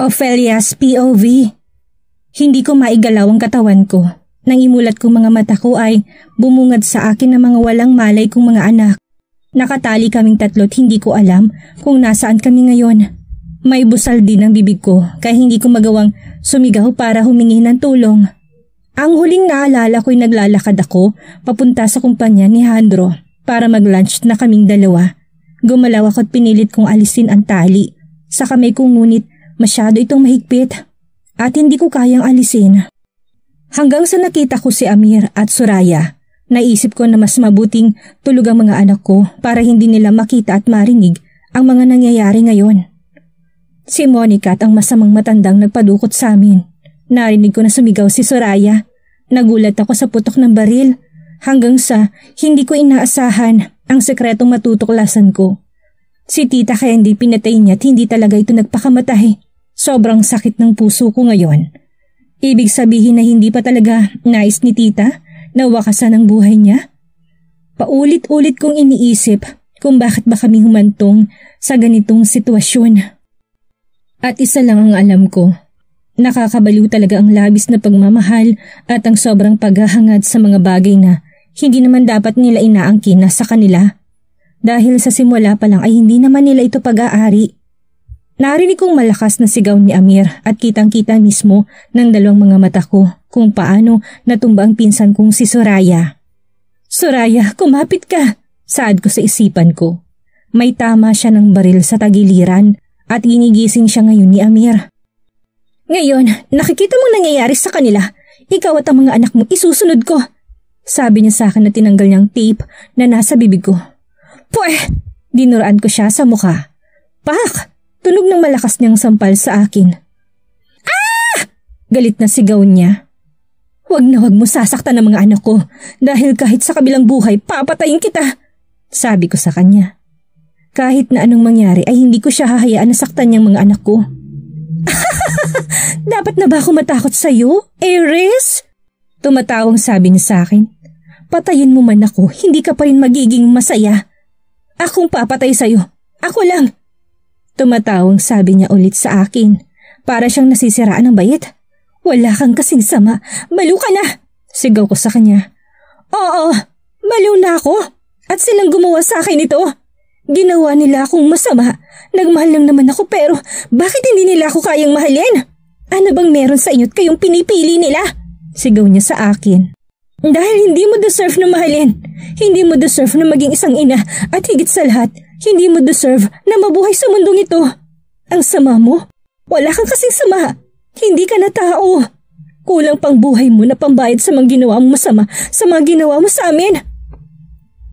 Ophelia's POV. Hindi ko maigalaw ang katawan ko. Nang imulat kong mga mata ko ay bumungad sa akin ng mga walang malay kong mga anak. Nakatali kaming tatlo't hindi ko alam kung nasaan kami ngayon. May busal din ang bibig ko kaya hindi ko magawang sumigaw para humingi ng tulong. Ang huling naalala ko'y naglalakad ako papunta sa kumpanya ni Handro para mag-lunch na kaming dalawa. Gumalaw ako't pinilit kong alisin ang tali. Sa kamay ko ngunit masyado itong mahigpit at hindi ko kayang alisin. Hanggang sa nakita ko si Amir at Soraya, naisip ko na mas mabuting tulog ang mga anak ko para hindi nila makita at marinig ang mga nangyayari ngayon. Si Monica at ang masamang matandang nagpadukot sa amin. Narinig ko na sumigaw si Soraya. Nagulat ako sa putok ng baril hanggang sa hindi ko inaasahan ang sekretong matutuklasan ko. Si tita kaya hindi pinatay niya at hindi talaga ito nagpakamatay. Sobrang sakit ng puso ko ngayon. Ibig sabihin na hindi pa talaga nais ni tita na wakasan ang buhay niya? Paulit-ulit kong iniisip kung bakit ba kami humantong sa ganitong sitwasyon. At isa lang ang alam ko, nakakabaliw talaga ang labis na pagmamahal at ang sobrang paghahangad sa mga bagay na hindi naman dapat nila inaangkin na sa kanila. Dahil sa simula pa lang ay hindi naman nila ito pag-aari. Narinig kong malakas na sigaw ni Amir at kitang-kita mismo ng dalawang mga mata ko kung paano natumba ang pinsan kong si Soraya. Soraya, kumapit ka! Saad ko sa isipan ko. May tama siya ng baril sa tagiliran at ginigising siya ngayon ni Amir. Ngayon, nakikita mong nangyayari sa kanila. Ikaw at ang mga anak mo isusunod ko. Sabi niya sa akin na tinanggal niyang tape na nasa bibig ko. Pweh! Dinuraan ko siya sa mukha. Pak! Tunog ng malakas niyang sampal sa akin. Ah! Galit na sigaw niya. Huwag na huwag mo sasaktan ang mga anak ko dahil kahit sa kabilang buhay papatayin kita. Sabi ko sa kanya. Kahit na anong mangyari ay hindi ko siya hahayaan na saktan niyang mga anak ko. Dapat na ba ako matakot sa iyo, Aries? Tumatawang sabi niya sa akin. Patayin mo man ako, hindi ka pa rin magiging masaya. Akong papatay sa iyo. Ako lang. Tumatawang sabi niya ulit sa akin. Para siyang nasisiraan ng bayit. Wala kang kasing sama. Baliw ka na! Sigaw ko sa kanya. Oo, baliw na ako. At silang gumawa sa akin ito. Ginawa nila akong masama. Nagmahal lang naman ako pero bakit hindi nila ako kayang mahalin? Ano bang meron sa inyo't kayong pinipili nila? Sigaw niya sa akin. Dahil hindi mo deserve na mahalin. Hindi mo deserve na maging isang ina at higit sa lahat, hindi mo deserve na mabuhay sa mundong ito. Ang sama mo. Wala kang kasing sama. Hindi ka na tao. Kulang pang buhay mo na pambayad sa mga ginawa mo masama sa mga ginawa mo sa amin.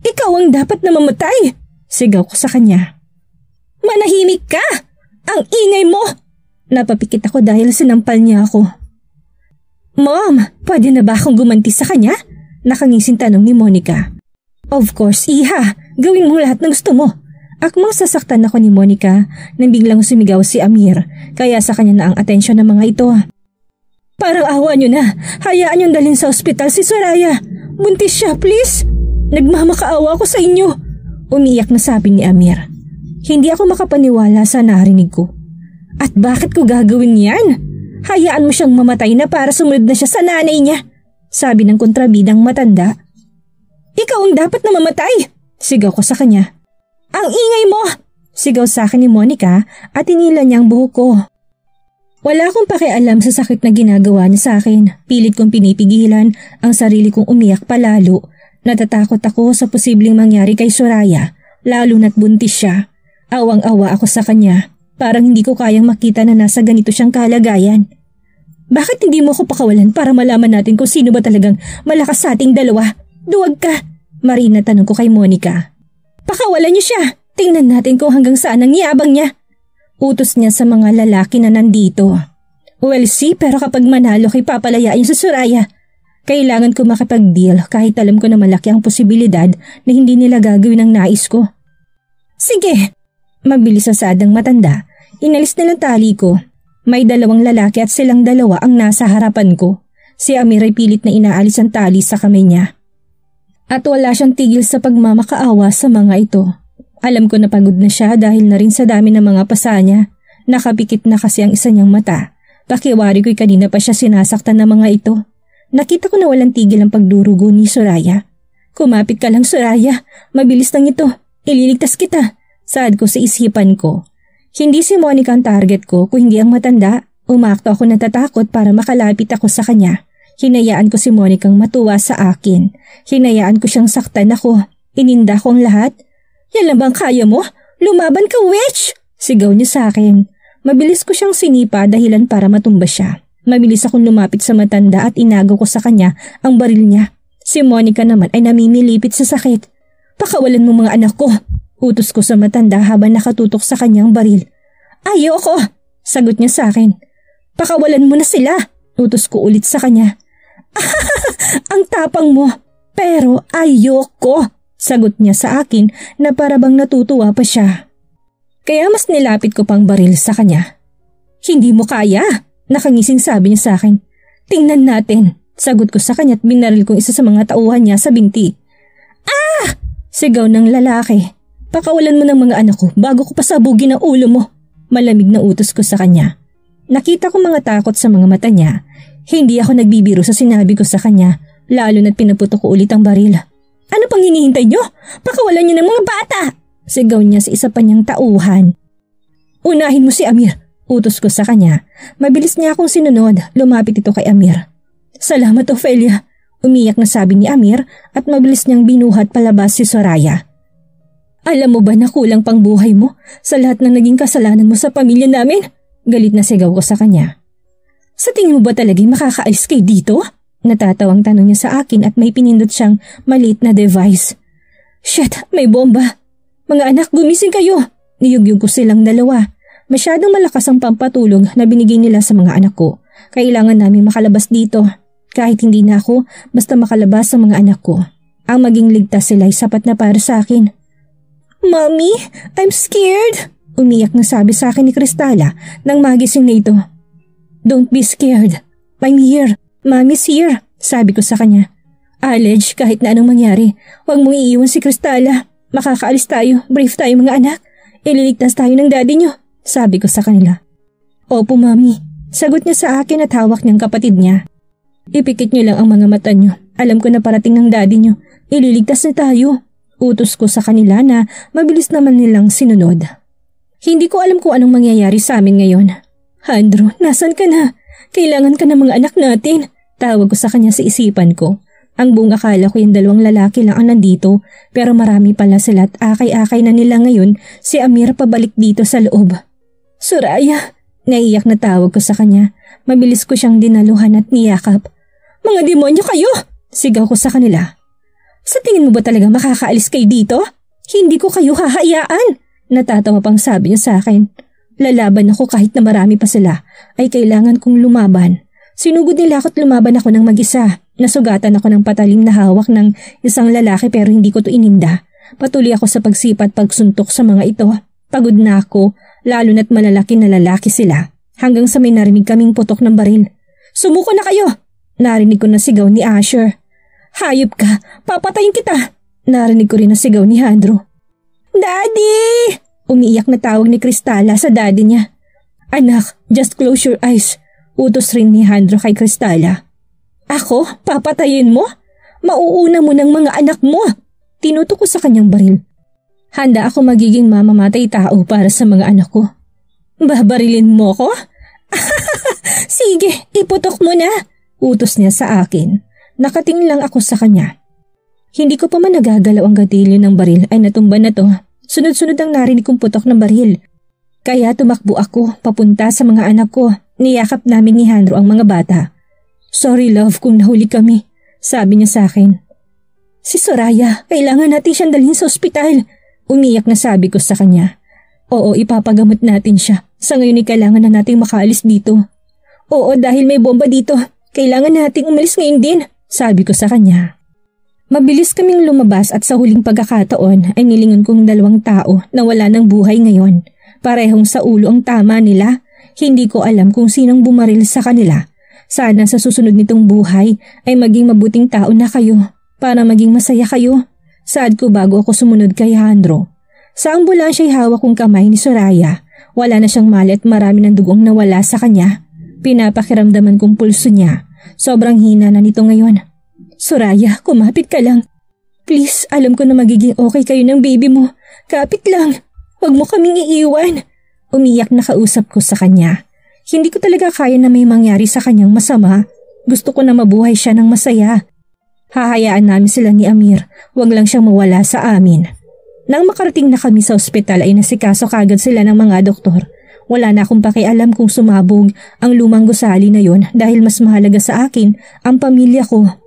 Ikaw ang dapat na mamatay. Sigaw ko sa kanya. Manahimik ka! Ang ingay mo! Napapikit ako dahil sinampal niya ako. Mom, pwede na ba akong gumanti sa kanya? Nakangising tanong ni Monica. Of course, Iha. Gawin mo lahat ng gusto mo. Akmang sasaktan ako ni Monica nang biglang sumigaw si Amir, kaya sa kanya na ang atensyon ng mga ito. Parang awa niyo na. Hayaan niyong dalhin sa ospital si Soraya. Buntis siya, please. Nagmamakaawa ako sa inyo. Umiyak na sabi ni Amir. Hindi ako makapaniwala sa narinig ko. At bakit ko gagawin yan? Hayaan mo siyang mamatay na para sumunod na siya sa nanay niya. Sabi ng kontrabidang matanda. Ikaw ang dapat na mamatay. Sigaw ko sa kanya. Ang ingay mo! Sigaw sa akin ni Monica at tinila niya ang buhok ko. Wala akong pakialam sa sakit na ginagawa niya sa akin. Pilit kong pinipigilan ang sarili kong umiyak palalo. Natatakot ako sa posibleng mangyari kay Soraya, lalo na't buntis siya. Awang-awa ako sa kanya. Parang hindi ko kayang makita na nasa ganito siyang kalagayan. Bakit hindi mo ako pakawalan para malaman natin kung sino ba talagang malakas sa ating dalawa? Duwag ka! Marina tanong ko kay Monica. Pakawalan niyo siya! Tingnan natin kung hanggang saan ang yabang niya. Utos niya sa mga lalaki na nandito. Well, see, pero kapag manalo kay papalayain sa Soraya. Kailangan ko makapag-deal kahit alam ko na malaki ang posibilidad na hindi nila gagawin ang nais ko. Sige! Mabilis sa sadang matanda. Inalis nilang tali ko. May dalawang lalaki at silang dalawa ang nasa harapan ko. Si Amir ay pilit na inaalis ang tali sa kamay niya. At wala siyang tigil sa pagmamakaawa sa mga ito. Alam ko na pagod na siya dahil na rin sa dami ng mga pasa niya. Nakapikit na kasi ang isa niyang mata. Pakiwari ko'y kanina pa siya sinasaktan ng mga ito. Nakita ko na walang tigil ang pagdurugo ni Soraya. Kumapit ka lang, Soraya. Mabilis lang ito. Ililigtas kita. Saad ko sa isipan ko. Hindi si Monica ang target ko kung hindi ang matanda. Umakto ako natatakot para makalapit ako sa kanya. Hinayaan ko si Monica ang matuwa sa akin. Hinayaan ko siyang saktan ako. Ininda ko ang lahat. Yan lang bang kaya mo? Lumaban ka, witch! Sigaw niya sa akin. Mabilis ko siyang sinipa dahilan para matumba siya. Mabilis akong lumapit sa matanda at inago ko sa kanya ang baril niya. Si Monica naman ay namimilipit sa sakit. Pakawalan mo mga anak ko. Utos ko sa matanda habang nakatutok sa kanyang baril. Ayoko! Sagot niya sa akin. Pakawalan mo na sila. Utos ko ulit sa kanya. Ang tapang mo. Pero ayoko. Sagot niya sa akin na para bang natutuwa pa siya. Kaya mas nilapit ko pang baril sa kanya. Hindi mo kaya. Nakangising sabi niya sa akin. Tingnan natin. Sagot ko sa kanya at binaril kong isa sa mga tauhan niya sa binti. Ah! Sigaw ng lalaki. Pakawalan mo ng mga anak ko bago ko pasabugin ang ulo mo. Malamig na utos ko sa kanya. Nakita ko mga takot sa mga mata niya. Hindi ako nagbibiro sa sinabi ko sa kanya, lalo na't pinaputok ko ulit ang baril. Ano pang hinihintay niyo? Pakawalan niyo ng mga bata! Sigaw niya sa isa pa niyang tauhan. Unahin mo si Amir. Utos ko sa kanya. Mabilis niya akong sinunod. Lumapit ito kay Amir. Salamat, Ophelia. Umiyak na sabi ni Amir at mabilis niyang binuhat palabas si Soraya. Alam mo ba na kulang pang buhay mo sa lahat ng naging kasalanan mo sa pamilya namin? Galit na sigaw ko sa kanya. Sa tingin mo ba talagang makakaalis kayo dito? Natatawang tanong niya sa akin at may pinindot siyang maliit na device. Shit, may bomba. Mga anak, gumising kayo. Niyugyug ko silang dalawa. Masyadong malakas ang pampatulog na binigay nila sa mga anak ko. Kailangan namin makalabas dito. Kahit hindi na ako, basta makalabas sa mga anak ko. Ang maging ligtas sila ay sapat na para sa akin. Mommy, I'm scared. Umiyak na sabi sa akin ni Cristala nang magising na ito. Don't be scared. I'm here. Mommy's here. Sabi ko sa kanya. Alej, kahit na anong mangyari, huwag mong iiwan si Cristala. Makakaalis tayo, brave tayo mga anak. Ililigtas tayo ng daddy niyo. Sabi ko sa kanila. Opo, Mami. Sagot niya sa akin at hawak niyang kapatid niya. Ipikit niyo lang ang mga mata niyo. Alam ko na parating ng daddy niyo. Ililigtas na tayo. Utos ko sa kanila na mabilis naman nilang sinunod. Hindi ko alam kung anong mangyayari sa amin ngayon. Andrew, nasan ka na? Kailangan ka ng mga anak natin. Tawag ko sa kanya sa isipan ko. Ang buong akala ko yung dalawang lalaki lang ang nandito pero marami pala sila at akay-akay na nila ngayon si Amir pabalik dito sa loob. Soraya! Naiyak na tawag ko sa kanya. Mabilis ko siyang dinaluhan at niyakap. Mga demonyo kayo! Sigaw ko sa kanila. Sa tingin mo ba talaga makakaalis kayo dito? Hindi ko kayo hahayaan! Natatawa pang sabi niya sa akin. Lalaban ako kahit na marami pa sila ay kailangan kong lumaban. Sinugod nila ako't lumaban ako ng mag-isa. Nasugatan ako ng patalim na hawak ng isang lalaki pero hindi ko to ininda. Patuloy ako sa pagsipat pagsuntok sa mga ito. Pagod na ako, lalo na't malalaki na lalaki sila. Hanggang sa may narinig kaming putok ng baril. Sumuko na kayo! Narinig ko na sigaw ni Asher. Hayop ka! Papatayin kita! Narinig ko rin na sigaw ni Andrew. Daddy! Umiiyak na tawag ni Cristala sa daddy niya. Anak, just close your eyes. Utos rin ni Andrew kay Cristala. Ako? Papatayin mo? Mauuna mo ng mga anak mo! Tinutok ko sa kanyang baril. Handa ako magiging mamamatay tao para sa mga anak ko. Babarilin mo ko? Sige, iputok mo na! Utos niya sa akin. Nakatingin lang ako sa kanya. Hindi ko pa man nagagalaw ang gatilyo ng baril ay natumba na to. Sunod-sunod ang narinig kong putok ng baril. Kaya tumakbo ako papunta sa mga anak ko. Niyakap namin ni Andrew ang mga bata. Sorry love kung nahuli kami, sabi niya sa akin. Si Soraya, kailangan natin siyang dalhin sa ospital. Umiyak na sabi ko sa kanya. Oo, ipapagamot natin siya. Sa ngayon ay kailangan na nating makaalis dito. Oo, dahil may bomba dito. Kailangan nating umalis ngayon din, sabi ko sa kanya. Mabilis kaming lumabas at sa huling pagkakataon ay nilingon kong dalawang tao na wala ng buhay ngayon. Parehong sa ulo ang tama nila. Hindi ko alam kung sinong bumaril sa kanila. Sana sa susunod nitong buhay ay maging mabuting tao na kayo para maging masaya kayo. Saad ko bago ako sumunod kay Andrew. Sa ambulansya ay hawak kong kamay ni Soraya. Wala na siyang mali at marami ng dugong nawala sa kanya. Pinapakiramdaman kong pulso niya. Sobrang hina na nito ngayon. Soraya, kumapit ka lang. Please, alam ko na magiging okay kayo ng baby mo. Kapit lang. Huwag mo kaming iiwan. Umiyak na kausap ko sa kanya. Hindi ko talaga kaya na may mangyari sa kanyang masama. Gusto ko na mabuhay siya ng masaya. Hahayaan namin sila ni Amir. Huwag lang siyang mawala sa amin. Nang makarating na kami sa ospital ay nasikaso kagad sila ng mga doktor. Wala na akong pakialam kung sumabog ang lumang gusali na yon dahil mas mahalaga sa akin ang pamilya ko.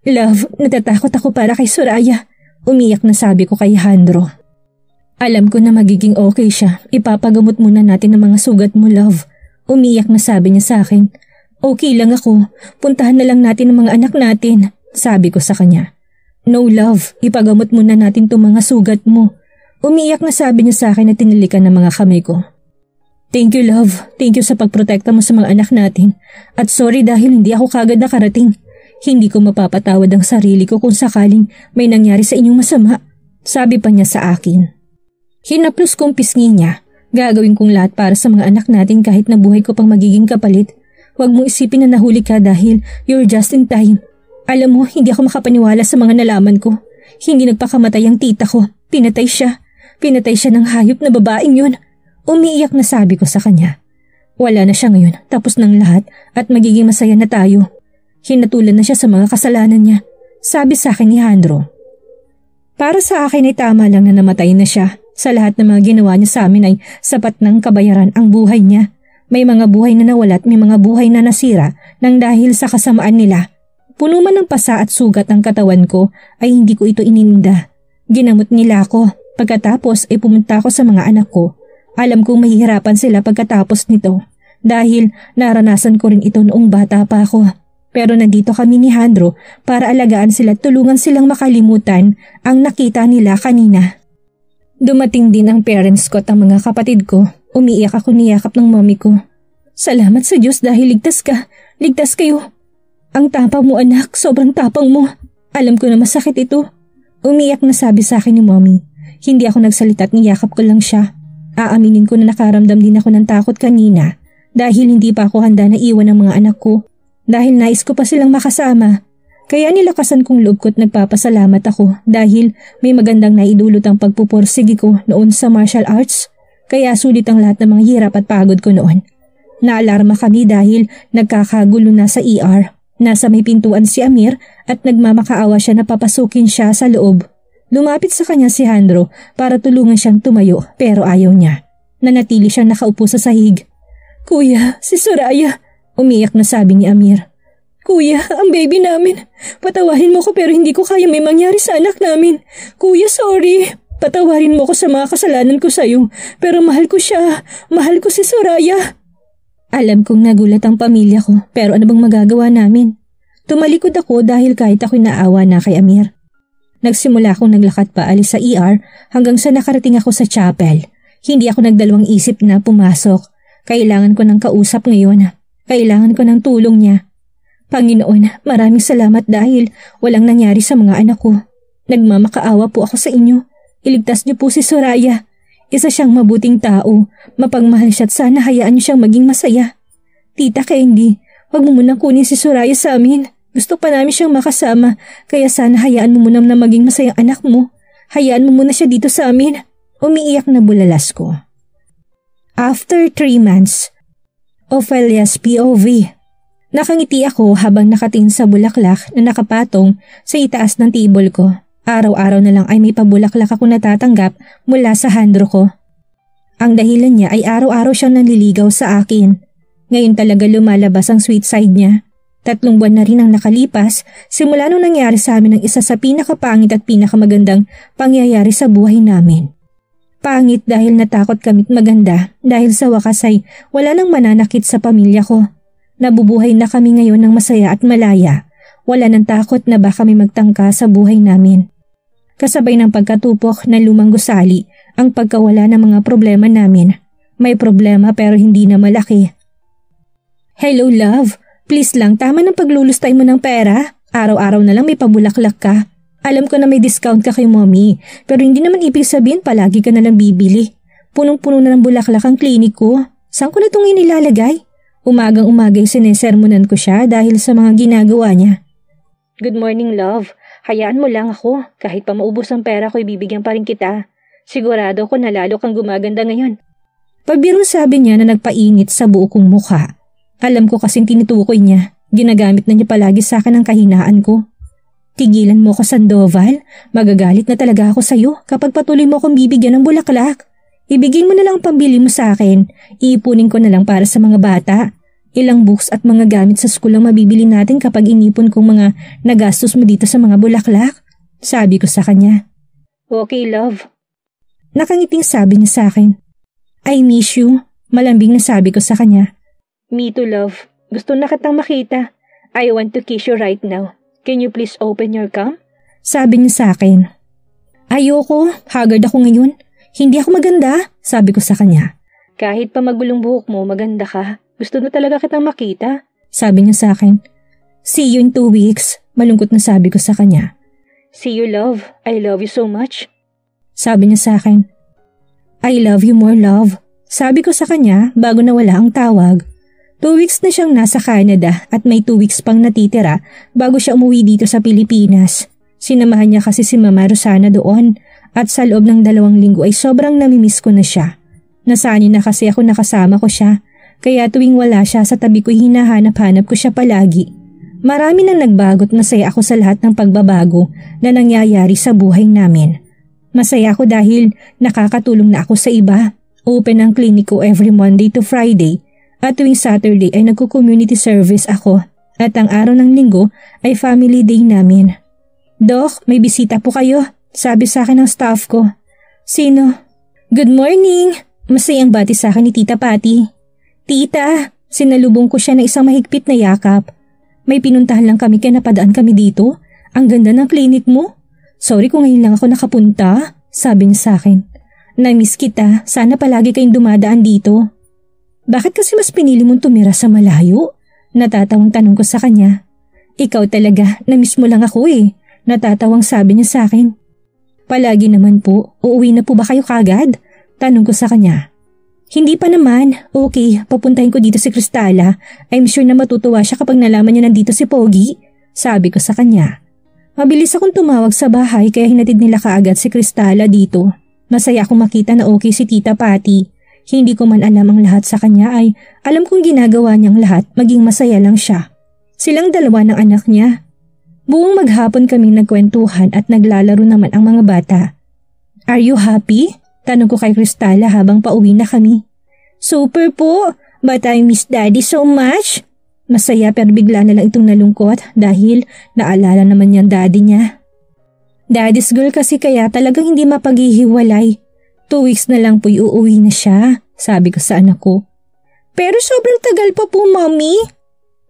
Love, natatakot ako para kay Soraya. Umiyak na sabi ko kay Handro. Alam ko na magiging okay siya. Ipapagamot muna natin ang mga sugat mo, love. Umiyak na sabi niya sa akin. Okay lang ako. Puntahan na lang natin ang mga anak natin. Sabi ko sa kanya. No, love. Ipagamot muna natin itong mga sugat mo. Umiyak na sabi niya sa akin na tinilikan ng mga kamay ko. Thank you, love. Thank you sa pagprotekta mo sa mga anak natin. At sorry dahil hindi ako kagad nakarating. Hindi ko mapapatawad ang sarili ko kung sakaling may nangyari sa inyong masama. Sabi pa niya sa akin. Hinaplos kong pisngi niya. Gagawin kong lahat para sa mga anak natin kahit na buhay ko pang magiging kapalit. Huwag mong isipin na nahuli ka dahil you're just in time. Alam mo, hindi ako makapaniwala sa mga nalaman ko. Hindi nagpakamatay ang tita ko. Pinatay siya. Pinatay siya ng hayop na babaeng yun. Umiiyak na sabi ko sa kanya. Wala na siya ngayon. Tapos ng lahat at magiging masaya na tayo. Hinatulan na siya sa mga kasalanan niya. Sabi sa akin ni Handro. Para sa akin ay tama lang na namatay na siya. Sa lahat ng mga ginawa niya sa amin ay sapat ng kabayaran ang buhay niya. May mga buhay na nawala at may mga buhay na nasira nang dahil sa kasamaan nila. Puno man ng pasa at sugat ang katawan ko ay hindi ko ito ininda. Ginamot nila ako. Pagkatapos ay pumunta ako sa mga anak ko. Alam kong mahihirapan sila pagkatapos nito dahil naranasan ko rin ito noong bata pa ako. Pero nandito kami ni Handro para alagaan sila at tulungan silang makalimutan ang nakita nila kanina. Dumating din ang parents ko at ang mga kapatid ko. Umiiyak ako niyakap ng mommy ko. Salamat sa Diyos dahil ligtas ka. Ligtas kayo. Ang tapang mo anak, sobrang tapang mo. Alam ko na masakit ito. Umiiyak na sabi sa akin ni mommy. Hindi ako nagsalita at niyakap ko lang siya. Aaminin ko na nakaramdam din ako ng takot kanina dahil hindi pa ako handa na iwan ang mga anak ko. Dahil nais ko pa silang makasama. Kaya nilakasan kong loob ko at nagpapasalamat ako dahil may magandang naidulot ang pagpuporsige ko noon sa martial arts. Kaya sulit ang lahat ng mga hirap at pagod ko noon. Naalarma kami dahil nagkakagulo na sa ER. Nasa may pintuan si Amir at nagmamakaawa siya na papasukin siya sa loob. Lumapit sa kanya si Handro para tulungan siyang tumayo pero ayaw niya. Nanatili siyang nakaupo sa sahig. Kuya, si Soraya. Umiyak na sabi ni Amir. Kuya, ang baby namin. Patawarin mo ko pero hindi ko kaya may mangyari sa anak namin. Kuya, sorry. Patawarin mo ko sa mga kasalanan ko sa'yo. Pero mahal ko siya. Mahal ko si Soraya. Alam kong nagulat ang pamilya ko pero ano bang magagawa namin? Tumalikod ako dahil kahit ako'y naawa na kay Amir. Nagsimula akong naglakad pa alis sa ER hanggang sa nakarating ako sa chapel. Hindi ako nagdalawang isip na pumasok. Kailangan ko ng kausap ngayon. Kailangan ko ng tulong niya. Panginoon, maraming salamat dahil walang nangyari sa mga anak ko. Nagmamakaawa po ako sa inyo. Iligtas niyo po si Soraya. Isa siyang mabuting tao, mapagmahal siya at sana hayaan niyo siyang maging masaya. Tita Candy, huwag mo munang kunin si Soraya sa amin. Gusto pa namin siyang makasama, kaya sana hayaan mo muna na maging masayang anak mo. Hayaan mo muna siya dito sa amin. Umiiyak na bulalas ko. After 3 months, Ophelia's POV. Nakangiti ako habang nakatingin sa bulaklak na nakapatong sa itaas ng table ko. Araw-araw na lang ay may pabulaklak ako natatanggap mula sa Handro ko. Ang dahilan niya ay araw-araw siyang nanliligaw sa akin. Ngayon talaga lumalabas ang sweet side niya. 3 buwan na rin ang nakalipas simula nung nangyari sa amin ang isa sa pinakapangit at pinakamagandang pangyayari sa buhay namin. Pangit dahil natakot kamit maganda dahil sa wakas ay wala nang mananakit sa pamilya ko. Nabubuhay na kami ngayon ng masaya at malaya. Wala nang takot na baka may magtangka sa buhay namin. Kasabay ng pagkatupok ng lumang gusali ang pagkawala ng mga problema namin. May problema pero hindi na malaki. Hello love, please lang tama ng paglulustay mo ng pera. Araw-araw na lang may pabulaklak ka. Alam ko na may discount ka kay mommy pero hindi naman ibig sabihin palagi ka na lang bibili. Punong-puno na ng bulaklak ang klinik ko. Saan ko na itong inilalagay? Umagang-umagay sinesermonan ko siya dahil sa mga ginagawa niya. Good morning, love. Hayaan mo lang ako. Kahit pa maubos ang pera ko, ibibigyan pa rin kita. Sigurado ko na lalo kang gumaganda ngayon. Pabirong sabi niya na nagpainit sa buo kong mukha. Alam ko kasing tinutukoy niya. Ginagamit na niya palagi sa akin ang kahinaan ko. Tigilan mo ko, Sandoval. Magagalit na talaga ako sa'yo kapag patuloy mo akong bibigyan ng bulaklak. Ibigay mo na lang ang pambili mo sa akin. Iipunin ko na lang para sa mga bata. Ilang books at mga gamit sa school ang mabibili natin kapag inipon kong mga nagastos mo dito sa mga bulaklak. Sabi ko sa kanya. Okay, love. Nakangiting sabi niya sa akin. I miss you. Malambing na sabi ko sa kanya. Me too, love. Gusto na kitang makita. I want to kiss you right now. Can you please open your cam? Sabi niya sa akin. Ayoko, haggard ako ngayon. Hindi ako maganda, sabi ko sa kanya. Kahit pa magulong buhok mo, maganda ka. Gusto na talaga kitang makita. Sabi niya sa akin. See you in 2 weeks, malungkot na sabi ko sa kanya. See you, love. I love you so much. Sabi niya sa akin. I love you more, love. Sabi ko sa kanya bago nawala ang tawag. 2 weeks na siyang nasa Canada at may 2 weeks pang natitira bago siya umuwi dito sa Pilipinas. Sinamahan niya kasi si Mama Rosana doon at sa loob ng 2 linggo ay sobrang namimiss ko na siya. Nasanay na kasi ako nakasama ko siya, kaya tuwing wala siya sa tabi ko hinahanap-hanap ko siya palagi. Marami nang nagbago't masaya ako sa lahat ng pagbabago na nangyayari sa buhay namin. Masaya ako dahil nakakatulong na ako sa iba. Open ang klinik ko every Monday to Friday. At tuwing Saturday ay nagko-community service ako at ang araw ng linggo ay family day namin. Doc, may bisita po kayo, sabi sa akin ng staff ko. Sino? Good morning! Masayang bati sa akin ni Tita Patty. Tita, sinalubong ko siya ng isang mahigpit na yakap. May pinuntahan lang kami kaya napadaan kami dito. Ang ganda ng klinik mo. Sorry kung ngayon lang ako nakapunta, sabi niya sa akin. Na-miss kita, sana palagi kayong dumadaan dito. Bakit kasi mas pinili mong tumira sa malayo? Natatawang tanong ko sa kanya. Ikaw talaga, na-miss mo lang ako eh. Natatawang sabi niya sa akin. Palagi naman po, uuwi na po ba kayo kagad? Tanong ko sa kanya. Hindi pa naman, okay, papuntahin ko dito si Cristala. I'm sure na matutuwa siya kapag nalaman niya nandito si Pogi. Sabi ko sa kanya. Mabilis akong tumawag sa bahay kaya hinatid nila kaagad si Cristala dito. Masaya akong makita na okay si Tita Patty. Hindi ko man alam ang lahat sa kanya ay alam kong ginagawa niyang lahat maging masaya lang siya. Silang 2 ng anak niya. Buong maghapon kaming nagkwentuhan at naglalaro naman ang mga bata. Are you happy? Tanong ko kay Cristala habang pauwi na kami. Super po! But I miss Daddy so much! Masaya pero bigla na lang itong nalungkot dahil naalala naman niyang daddy niya. Daddy's girl kasi kaya talagang hindi mapaghihiwalay. 2 weeks na lang po uuwi na siya, sabi ko sa anak ko. Pero sobrang tagal pa po, Mommy.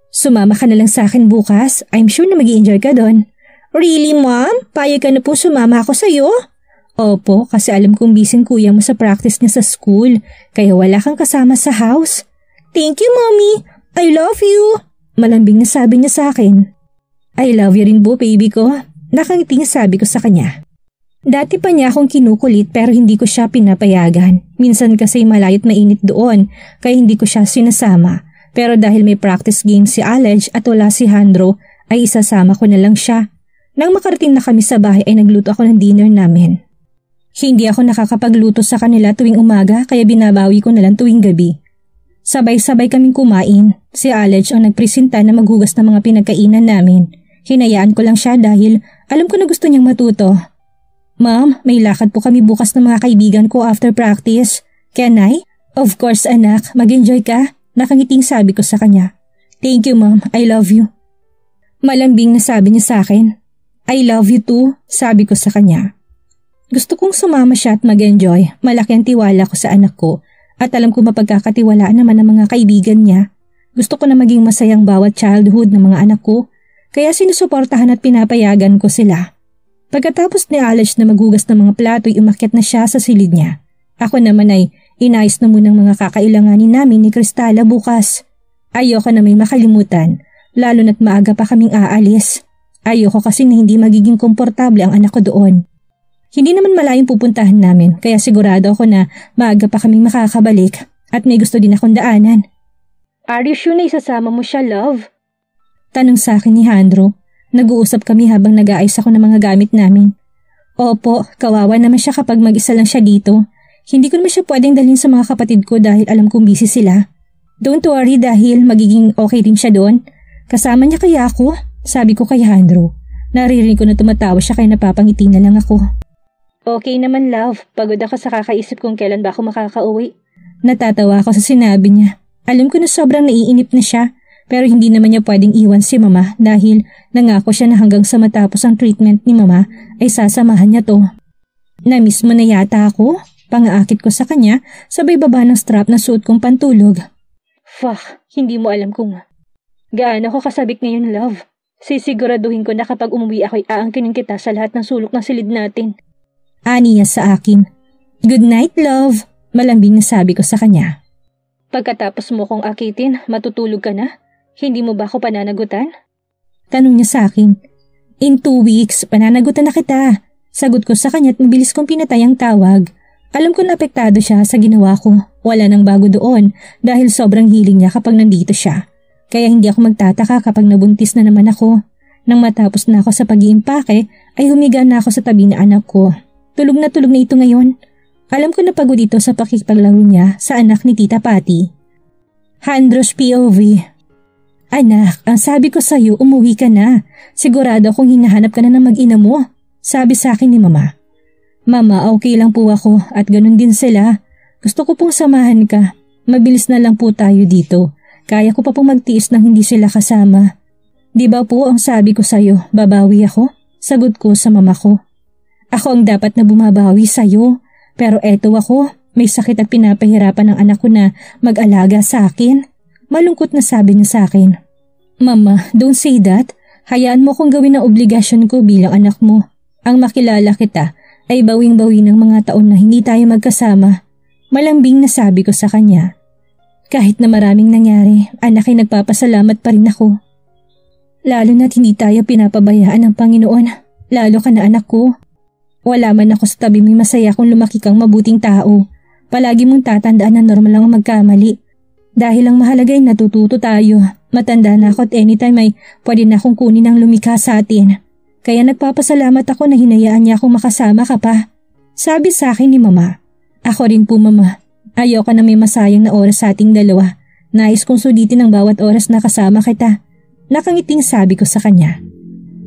Sumama ka na lang sa akin bukas. I'm sure na mag-i-enjoy ka doon. Really, Mom? Payag ka na po sumama ako sa'yo? Opo, kasi alam kong busy kuya mo sa practice niya sa school, kaya wala kang kasama sa house. Thank you, Mommy. I love you. Malambing na sabi niya sa akin. I love you rin po, baby ko. Nakangiting sabi ko sa kanya. Dati pa niya akong kinukulit pero hindi ko siya pinapayagan. Minsan kasi malayot mainit doon kaya hindi ko siya sinasama. Pero dahil may practice game si Alej at wala si Handro ay isasama ko na lang siya. Nang makarating na kami sa bahay ay nagluto ako ng dinner namin. Hindi ako nakakapagluto sa kanila tuwing umaga kaya binabawi ko na lang tuwing gabi. Sabay-sabay kaming kumain. Si Alej ang nagpresenta na maghugas ng mga pinagkainan namin. Hinayaan ko lang siya dahil alam ko na gusto niyang matuto. Ma'am, may lakad po kami bukas ng mga kaibigan ko after practice. Can I? Of course, anak. Mag-enjoy ka. Nakangiting sabi ko sa kanya. Thank you, Ma'am. I love you. Malambing na sabi niya sa akin. I love you too, sabi ko sa kanya. Gusto kong sumama siya at mag-enjoy. Malaki ang tiwala ko sa anak ko at alam ko mapagkakatiwalaan naman ang mga kaibigan niya. Gusto ko na maging masayang bawat childhood ng mga anak ko kaya sinusuportahan at pinapayagan ko sila. Pagkatapos ni Alej na maghugas ng mga plato ay umakyat na siya sa silid niya. Ako naman ay inayos na munang mga kakailanganin namin ni Cristala bukas. Ayoko na may makalimutan, lalo na't maaga pa kaming aalis. Ayoko kasi na hindi magiging komportable ang anak ko doon. Hindi naman malayong pupuntahan namin kaya sigurado ako na maaga pa kaming makakabalik at may gusto din akong daanan. Are you sure na isasama mo siya, love? Tanong sa akin ni Jandro. Nag-uusap kami habang nag-aayos ako ng mga gamit namin. Opo, kawawa naman siya kapag mag-isa lang siya dito. Hindi ko naman siya pwedeng dalhin sa mga kapatid ko dahil alam kong busy sila. Don't worry dahil magiging okay din siya doon. Kasama niya kaya ako? Sabi ko kay Jandro. Naririnig ko na tumatawa siya kaya napapangiti na lang ako. Okay naman love, pagod ako sa kakaisip kung kailan ba ako makakauwi. Natatawa ako sa sinabi niya. Alam ko na sobrang naiinip na siya pero hindi naman niya pwedeng iwan si mama dahil nangako siya na hanggang sa matapos ang treatment ni mama ay sasamahan niya to. Na-miss mo na yata ako? Pangaakit ko sa kanya sabay baba ng strap na suot kong pantulog. Fuck, hindi mo alam kung gaano ko kasabik ngayon love. Sisiguraduhin ko na kapag umuwi ako'y aangkinin kita sa lahat ng sulok ng silid natin. Ani niya sa akin. Good night, love. Malambing na sabi ko sa kanya. Pagkatapos mo kong akitin, matutulog ka na? Hindi mo ba ako pananagutan? Tanong niya sa akin. In 2 weeks, pananagutan na kita. Sagot ko sa kanya at mabilis kong pinatay ang tawag. Alam ko na apektado siya sa ginawa ko. Wala nang bago doon dahil sobrang hiling niya kapag nandito siya. Kaya hindi ako magtataka kapag nabuntis na naman ako. Nang matapos na ako sa pag-iimpake, ay humiga na ako sa tabi na anak ko. Tulog na ito ngayon. Alam ko na pagod ito sa pakipaglaro niya sa anak ni Tita Patty. Jandro's POV. Anak, ang sabi ko sa'yo, umuwi ka na. Sigurado akong hinahanap ka na ng mag-ina mo. Sabi sa akin ni Mama. Mama, okay lang po ako at ganun din sila. Gusto ko pong samahan ka. Mabilis na lang po tayo dito. Kaya ko pa pong magtiis nang hindi sila kasama. Di ba po ang sabi ko sa'yo, babawi ako? Sagot ko sa mama ko. Ako ang dapat na bumabawi sa'yo. Pero eto ako, may sakit at pinapahirapan ng anak ko na mag-alaga sa akin. Malungkot na sabi niya sa akin. Mama, don't say that. Hayaan mo kong gawin ang obligasyon ko bilang anak mo. Ang makilala kita ay bawing-bawi ng mga taon na hindi tayo magkasama. Malambing na sabi ko sa kanya. Kahit na maraming nangyari, anak ay nagpapasalamat pa rin ako. Lalo na't hindi tayo pinapabayaan ng Panginoon, lalo ka na anak ko. Wala man ako sa tabi mo'y masaya kung lumaki kang mabuting tao. Palagi mong tatandaan na normal lang ang magkamali. Dahil ang mahalaga ay natututo tayo. Matanda na ako at anytime ay pwede na akong kunin ang lumikha sa atin. Kaya nagpapasalamat ako na hinayaan niya akong makasama ka pa. Sabi sa akin ni Mama. Ako rin po Mama. Ayoko na may masayang na oras sa ating dalawa. Nais kong sulitin ang bawat oras na kasama kita. Nakangiting sabi ko sa kanya.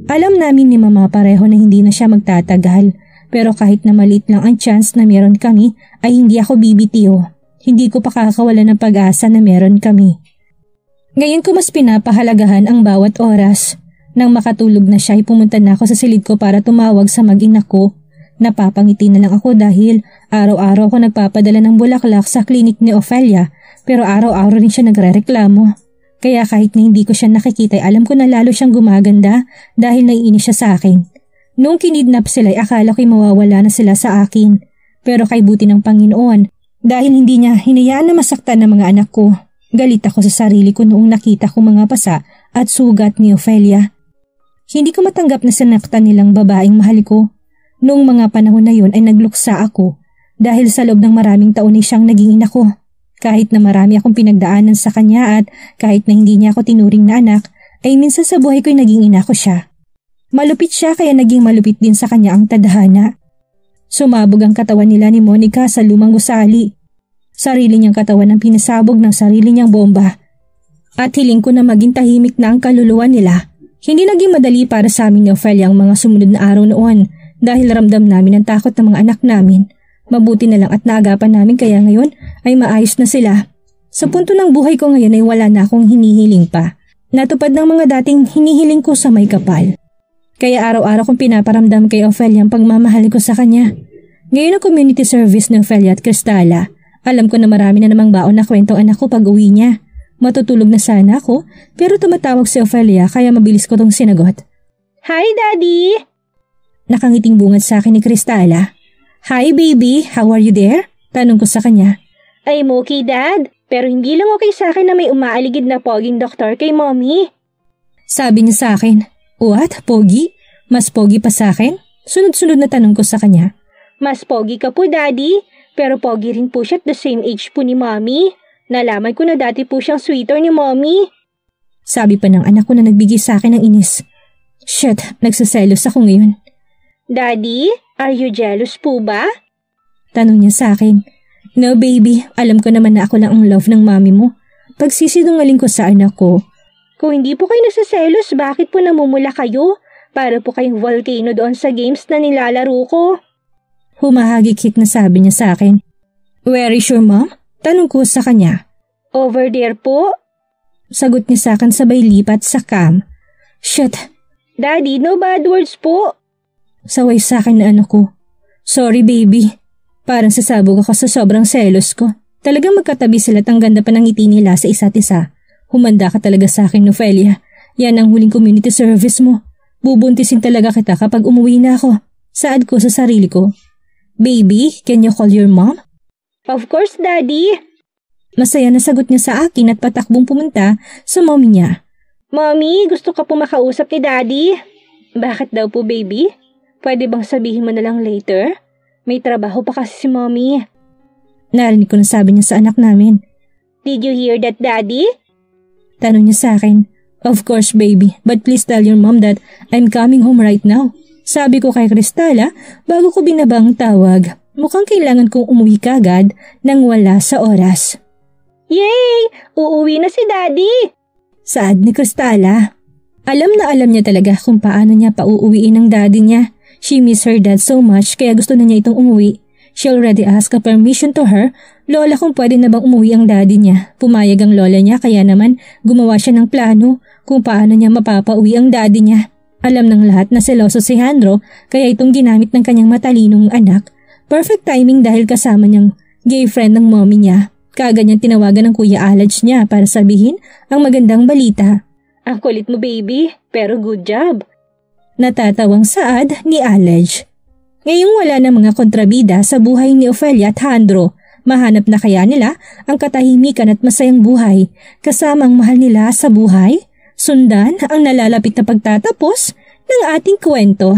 Alam namin ni Mama pareho na hindi na siya magtatagal. Pero kahit na maliit lang ang chance na meron kami ay hindi ako bibitiw. Hindi ko pa kakawala ng pag-asa na meron kami. Ngayon ko mas pinapahalagahan ang bawat oras. Nang makatulog na siya ay pumunta na ako sa silid ko para tumawag sa mag-ina ko. Napapangiti na lang ako dahil araw-araw ako nagpapadala ng bulaklak sa klinik ni Ophelia pero araw-araw rin siya nagrereklamo. Kaya kahit na hindi ko siya nakikita ay alam ko na lalo siyang gumaganda dahil naiinis siya sa akin. Noong kinidnap sila ay akala ko'y mawawala na sila sa akin. Pero kay buti ng Panginoon dahil hindi niya hinayaan na masaktan ng mga anak ko. Galit ako sa sarili ko noong nakita ko mga pasa at sugat ni Ophelia. Hindi ko matanggap na sinaktan nilang babaeng mahal ko. Noong mga panahon na yun ay nagluksa ako dahil sa loob ng maraming taon ay siyang naging ina ko. Kahit na marami akong pinagdaanan sa kanya at kahit na hindi niya ako tinuring na anak, ay minsan sa buhay ko'y naging ina ko siya. Malupit siya kaya naging malupit din sa kanya ang tadhana. Sumabog ang katawan nila ni Monica sa lumang gusali. Sarili niyang katawan ang pinasabog ng sarili niyang bomba. At hiling ko na maging tahimik na ang kaluluwa nila. Hindi naging madali para sa amin ni Ophelia ang mga sumunod na araw noon. Dahil ramdam namin ang takot ng mga anak namin. Mabuti na lang at naagapan namin kaya ngayon ay maayos na sila. Sa punto ng buhay ko ngayon ay wala na akong hinihiling pa. Natupad ng mga dating hinihiling ko sa may kapal. Kaya araw-araw kong pinaparamdam kay Ophelia ang pagmamahal ko sa kanya. Ngayon ang community service ng Ophelia at Cristala. Alam ko na marami na namang baon na kwentong anak ko pag uwi niya. Matutulog na sana ako pero tumatawag si Ophelia kaya mabilis ko tong sinagot. Hi Daddy! Nakangiting bungad sa akin ni Cristala. Hi baby, how are you there? Tanong ko sa kanya. I'm okay dad, pero hindi lang okay sa akin na may umaaligid na poging doktor kay mommy. Sabi niya sa akin. What? Pogi? Mas pogi pa sa akin? Sunod-sunod na tanong ko sa kanya. Mas pogi ka po, Daddy, pero pogi rin po siya at the same age po ni Mommy. Nalaman ko na dati po siyang sweeter ni Mommy. Sabi pa ng anak ko na nagbigay sa akin ng inis. Shit, nagsaselos ako ngayon. Daddy, are you jealous po ba? Tanong niya sa akin. No baby, alam ko naman na ako lang ang love ng Mommy mo. Pagsisinungaling ko sa anak ko. Kung hindi po kayo nagsaselos, bakit po namumula kayo? Para po kayong volcano doon sa games na nilalaro ko. Humahagikik na sabi niya sa akin. Where is your mom? Tanong ko sa kanya. Over there po. Sagot niya sa akin sabay lipat sa cam. Shit. Daddy, no bad words po. Saway sa akin na ano ko. Sorry baby. Parang sasabog ako sa sobrang selos ko. Talagang magkatabi sila at ang ganda pa ng ngiti nila sa isa't isa. Humanda ka talaga sa akin, Ophelia. Yan ang huling community service mo. Bubuntisin talaga kita kapag umuwi na ako. Saad ko sa sarili ko. Baby, can you call your mom? Of course, Daddy. Masaya na sagot niya sa akin at patakbong pumunta sa mommy niya. Mommy, gusto ka po makausap ni Daddy? Bakit daw po, baby? Pwede bang sabihin mo na lang later? May trabaho pa kasi si Mommy. Narinig ko na sabi niya sa anak namin. Did you hear that, Daddy? Tanong niya sa akin. Of course, baby, but please tell your mom that I'm coming home right now. Sabi ko kay Cristala bago ko binaba ang tawag. Mukhang kailangan kong umuwi kagad nang wala sa oras. Yay! Uuwi na si Daddy! Saad ni Cristala. Alam na alam niya talaga kung paano niya pauuwiin ang daddy niya. She miss her dad so much kaya gusto na niya itong umuwi. She already asked a permission to her lola kung pwede na bang umuwi ang daddy niya. Pumayag ang lola niya kaya naman gumawa siya ng plano kung paano niya mapapauwi ang daddy niya. Alam ng lahat na seloso si Jandro kaya itong ginamit ng kanyang matalinong anak. Perfect timing dahil kasama niyang gay friend ng mommy niya. Kaganyan tinawagan ng Kuya Alej niya para sabihin ang magandang balita. Ang kulit mo baby, pero good job. Natatawang saad ni Alej. Ngayong wala na mga kontrabida sa buhay ni Ophelia at Jandro, mahanap na kaya nila ang katahimikan at masayang buhay kasama ang mahal nila sa buhay? Sundan ang nalalapit na pagtatapos ng ating kwento.